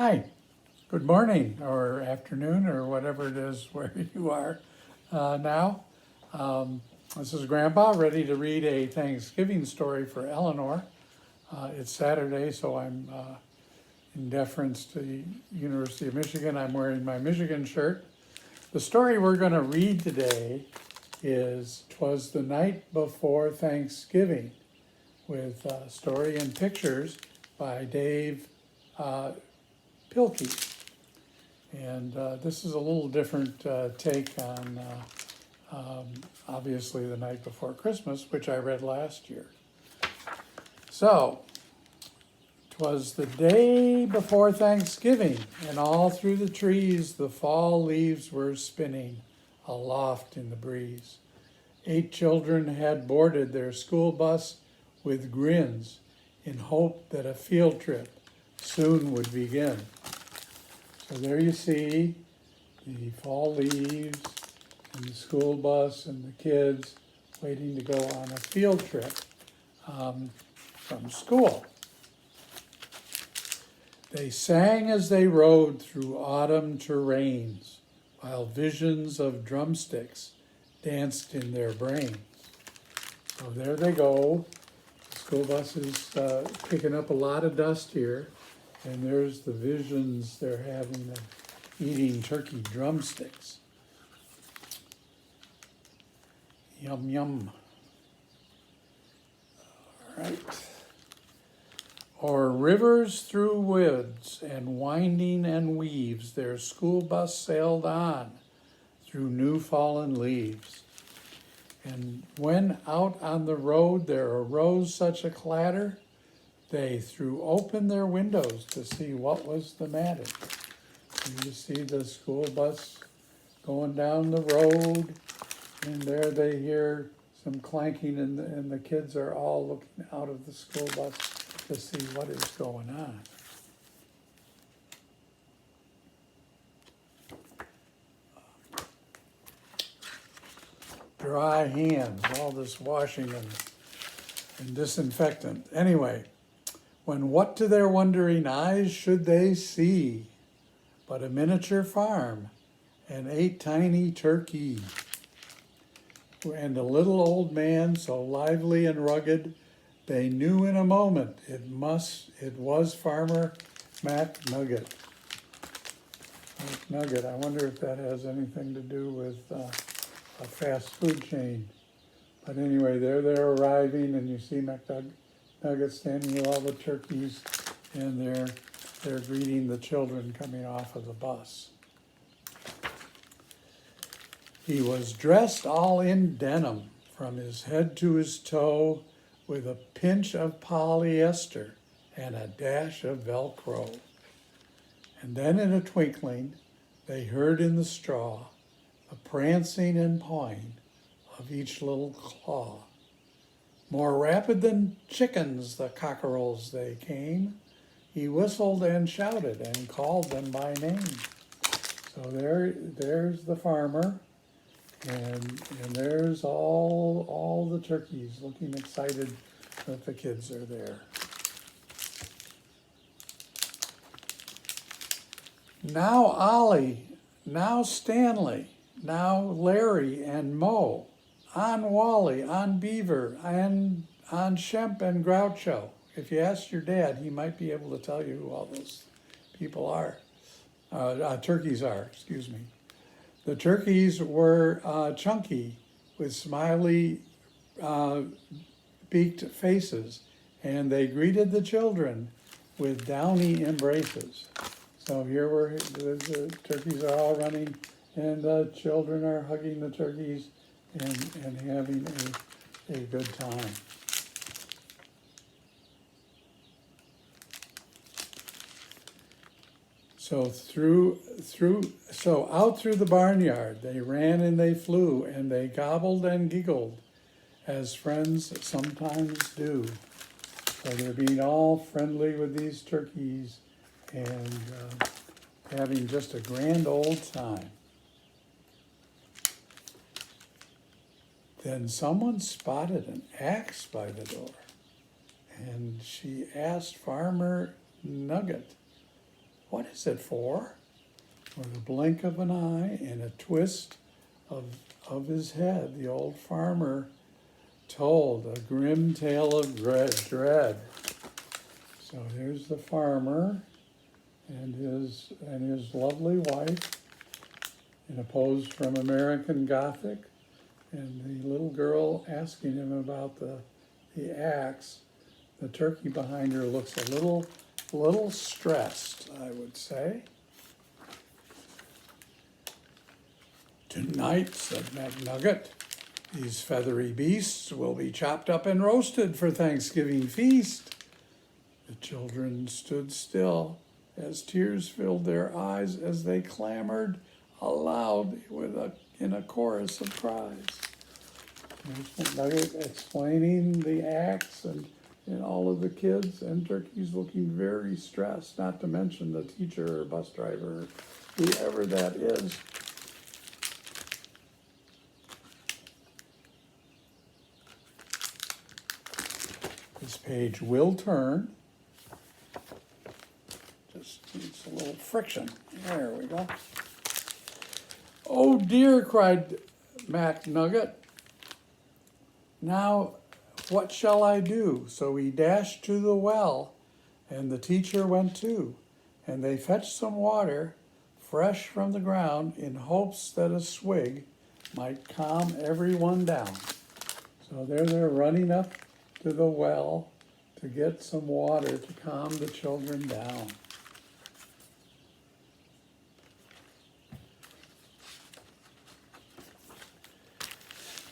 Hi, good morning or afternoon or whatever it is where you are now. This is Grandpa ready to read a Thanksgiving story for Eleanor. It's Saturday, so I'm in deference to the University of Michigan. I'm wearing my Michigan shirt. The story we're going to read today is "Twas the Night Before Thanksgiving" with story and pictures by Dave Pilkey. And this is a little different take on obviously The Night Before Christmas, which I read last year. So, 'twas the day before Thanksgiving, and all through the trees the fall leaves were spinning aloft in the breeze. 8 children had boarded their school bus with grins in hope that a field trip soon would begin. So there you see the fall leaves and the school bus and the kids waiting to go on a field trip from school. They sang as they rode through autumn terrains, while visions of drumsticks danced in their brains. So there they go. The school bus is picking up a lot of dust here. And there's the visions they're having of eating turkey drumsticks. Yum, yum. All right. O'er rivers through woods and winding and weaves, their school bus sailed on through new fallen leaves. And when out on the road there arose such a clatter, they threw open their windows to see what was the matter. You see the school bus going down the road, and there they hear some clanking, and the kids are all looking out of the school bus to see what is going on. Dry hands, all this washing and disinfectant. Anyway, when what to their wondering eyes should they see but a miniature farm and 8 tiny turkeys, and a little old man so lively and rugged they knew in a moment it was Farmer McNugget. McNugget, I wonder if that has anything to do with a fast food chain. But anyway, they're arriving, and you see McNugget standing with all the turkeys, and they're greeting the children coming off of the bus. He was dressed all in denim from his head to his toe, with a pinch of polyester and a dash of Velcro. And then in a twinkling, they heard in the straw the prancing and pawing of each little claw. More rapid than chickens, the cockerels they came. He whistled and shouted and called them by name. So there's the farmer, and there's all the turkeys looking excited that the kids are there. Now Ollie, now Stanley, now Larry and Mo, on Wally, on Beaver, and on Shemp and Groucho. If you ask your dad, he might be able to tell you who all those people are. Turkeys are, excuse me. The turkeys were chunky with smiley beaked faces, and they greeted the children with downy embraces. So here the turkeys are all running, and the children are hugging the turkeys and having a good time. So out through the barnyard they ran and they flew, and they gobbled and giggled as friends sometimes do. So they're being all friendly with these turkeys and having just a grand old time. Then someone spotted an axe by the door, and she asked Farmer Nugget, What is it for? With a blink of an eye and a twist of his head, the old farmer told a grim tale of dread. So here's the farmer and his lovely wife in a pose from American Gothic, and the little girl asking him about the axe. The turkey behind her looks a little stressed, I would say. "Tonight," said McNugget, "these feathery beasts will be chopped up and roasted for Thanksgiving feast." The children stood still as tears filled their eyes as they clamored aloud in a chorus of cries. There's McNugget explaining the axe and all of the kids, and Turkey's looking very stressed, not to mention the teacher or bus driver, whoever that is. This page will turn. Just needs a little friction. There we go. "Oh dear," cried McNugget. "Now what shall I do?" So he dashed to the well, and the teacher went too, and they fetched some water fresh from the ground in hopes that a swig might calm everyone down. So there they're running up to the well to get some water to calm the children down.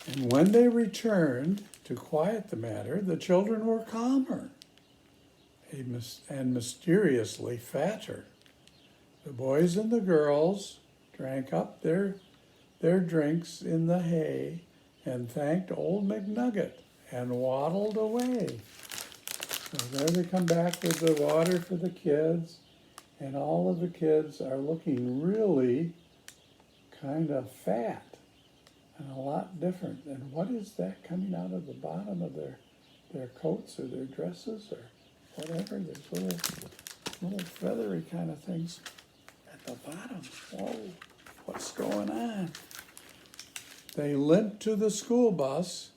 And when they returned to quiet the matter, the children were calmer and mysteriously fatter. The boys and the girls drank up their drinks in the hay and thanked old McNugget and waddled away. So there they come back with the water for the kids, and all of the kids are looking really kind of fat and a lot different. And what is that coming out of the bottom of their coats or their dresses or whatever? There's little feathery kind of things at the bottom. Whoa, what's going on? They limped to the school bus,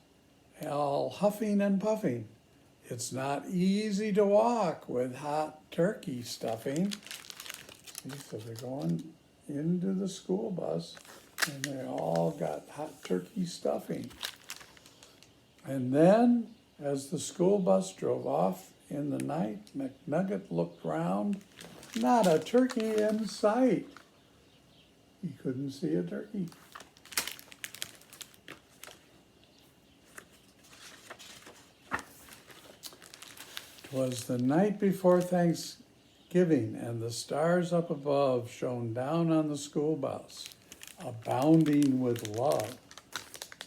all huffing and puffing. It's not easy to walk with hot turkey stuffing. See, so they're going into the school bus, and they all got hot turkey stuffing. And then, as the school bus drove off in the night, McNugget looked round. Not a turkey in sight. He couldn't see a turkey. "'Twas the night before Thanksgiving, and the stars up above shone down on the school bus, abounding with love."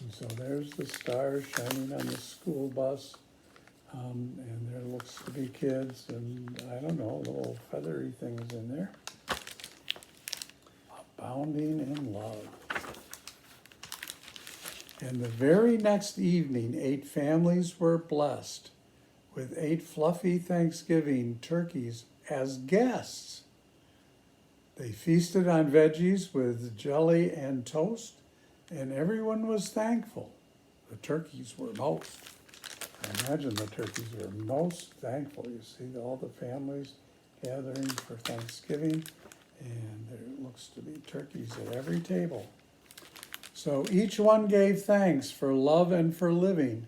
And so there's the stars shining on the school bus, and there looks to be kids and, I don't know, little feathery things in there. Abounding in love. And the very next evening, 8 families were blessed with 8 fluffy Thanksgiving turkeys as guests. They feasted on veggies with jelly and toast, and everyone was thankful. The turkeys were most. I imagine the turkeys were most thankful. You see all the families gathering for Thanksgiving, and there looks to be turkeys at every table. So each one gave thanks for love and for living,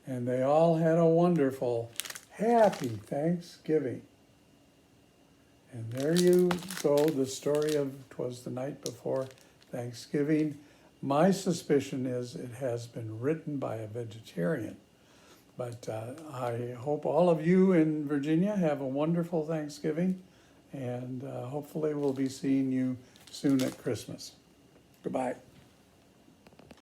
and they all had a wonderful, happy Thanksgiving. And there you go, the story of "'Twas the Night Before Thanksgiving." My suspicion is it has been written by a vegetarian. But I hope all of you in Virginia have a wonderful Thanksgiving, and hopefully we'll be seeing you soon at Christmas. Goodbye.